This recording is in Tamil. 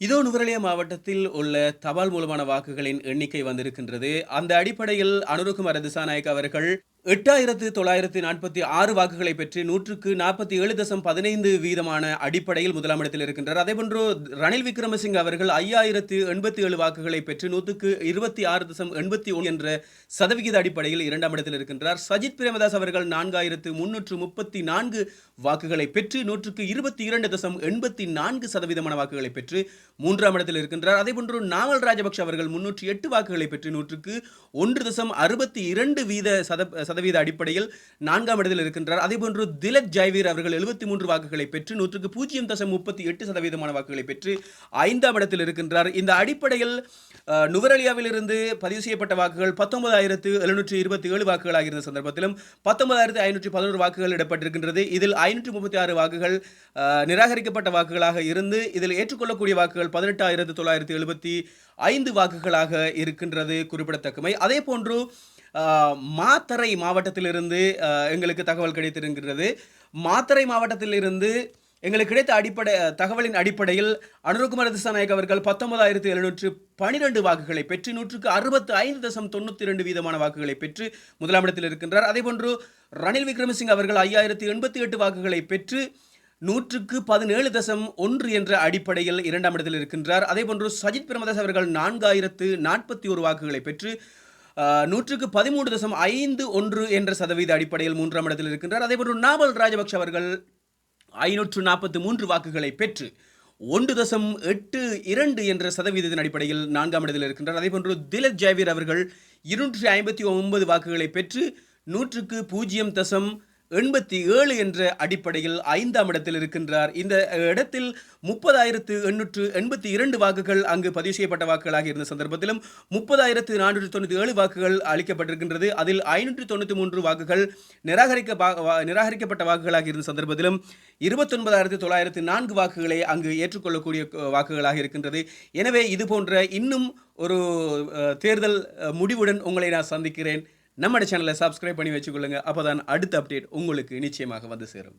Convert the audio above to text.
இதோ நுவரெலியா மாவட்டத்தில் உள்ள தபால் மூலமான வாக்குகளின் எண்ணிக்கை வந்திருக்கின்றது. அந்த அடிப்படையில் அனுருகுமார திசாநாயக்க அவர்கள் 8946 வாக்குகளை பெற்று 100க்கு 47.15% அடிப்படையில் முதலாம் இடத்தில் இருக்கின்றார். அதேபோன்று ரணில் விக்ரமசிங்க அவர்கள் 5087 வாக்குகளை பெற்று 100க்கு 26.81 என்ற சதவிகித அடிப்படையில் இரண்டாம் இடத்தில் இருக்கின்றார். சஜித் பிரேமதாஸ் அவர்கள் 4334 வாக்குகளை பெற்று 100க்கு 22.84% வாக்குகளை பெற்று மூன்றாம் இடத்தில் இருக்கின்றார். அதேபோன்று நாமல் ராஜபக்ஷ அவர்கள் 308 வாக்குகளை பெற்று 100க்கு 1.62% சதவீத அடிப்படையில் நான்காம் இடத்தில் இருக்கின்றார். அதேபோன்று திலக் ஜெயவீர் அவர்கள் 73 வாக்குகளை பெற்று 100க்கு 0.38% வாக்குகளை பெற்று ஐந்தாம் இடத்தில் இருக்கின்றார். இந்த அடிப்படையில் நுவரெலியாவில் இருந்து பதிவு செய்யப்பட்ட வாக்குகள் 19,727 வாக்குகளாக இருந்த சந்தர்ப்பத்திலும் 19,511 வாக்குகள் இடப்பட்டிருக்கின்றது. இதில் 536 வாக்குகள் நிராகரிக்கப்பட்ட வாக்குகளாக இருந்து இதில் ஏற்றுக்கொள்ளக்கூடிய வாக்குகள் 18,975 வாக்குகளாக இருக்கின்றது குறிப்பிடத்தக்கமை. அதே போன்று மாத்தறை மாவட்டத்திலிருந்து எங்களுக்கு தகவல் கிடைத்திருக்கிறது. மாத்தறை மாவட்டத்திலிருந்து எங்களுக்கு கிடைத்த தகவலின் அடிப்படையில் அனுருகுமார திசாநாயக்க அவர்கள் 19,712 வாக்குகளை பெற்று 100க்கு 65.92% வாக்குகளை பெற்று முதலாம் இடத்தில் இருக்கின்றார். அதேபோன்று ரணில் விக்ரமசிங்க அவர்கள் 5088 வாக்குகளை பெற்று 100க்கு 17.1 என்ற அடிப்படையில் இரண்டாம் இடத்தில் இருக்கின்றார். அதேபோன்று சஜித் பிரேமதாஸ் அவர்கள் 4041 வாக்குகளை பெற்று 100க்கு 13.51 என்ற சதவீத அடிப்படையில் மூன்றாம் இடத்தில் இருக்கின்றார். அதேபோன்று நாமல் ராஜபக்ஷ அவர்கள் 543 வாக்குகளை பெற்று 1.82 என்ற சதவீதத்தின் அடிப்படையில் நான்காம் இடத்தில் இருக்கின்றார். அதேபோன்று திலக் ஜெயவீர் அவர்கள் 259 வாக்குகளை பெற்று 100க்கு 0.87 என்ற அடிப்படையில் ஐந்தாம் இடத்தில் இருக்கின்றார். இந்த இடத்தில் 30,882 வாக்குகள் அங்கு பதிவு செய்யப்பட்ட வாக்குகளாக இருந்த சந்தர்ப்பத்திலும் 30,497 வாக்குகள் அளிக்கப்பட்டிருக்கின்றது. அதில் 593 வாக்குகள் நிராகரிக்கப்பட்ட வாக்குகளாக இருந்த சந்தர்ப்பத்திலும் 29,904 வாக்குகளை அங்கு ஏற்றுக்கொள்ளக்கூடிய வாக்குகளாக இருக்கின்றது. எனவே இது போன்ற இன்னும் ஒரு தேர்தல் முடிவுடன் உங்களை நான் சந்திக்கிறேன். நம்ம சேனலை சப்ஸ்கிரைப் பண்ணி வச்சுக்கொள்ளுங்க. அப்போதான் அடுத்த அப்டேட் உங்களுக்கு நிச்சயமாக வந்து சேரும்.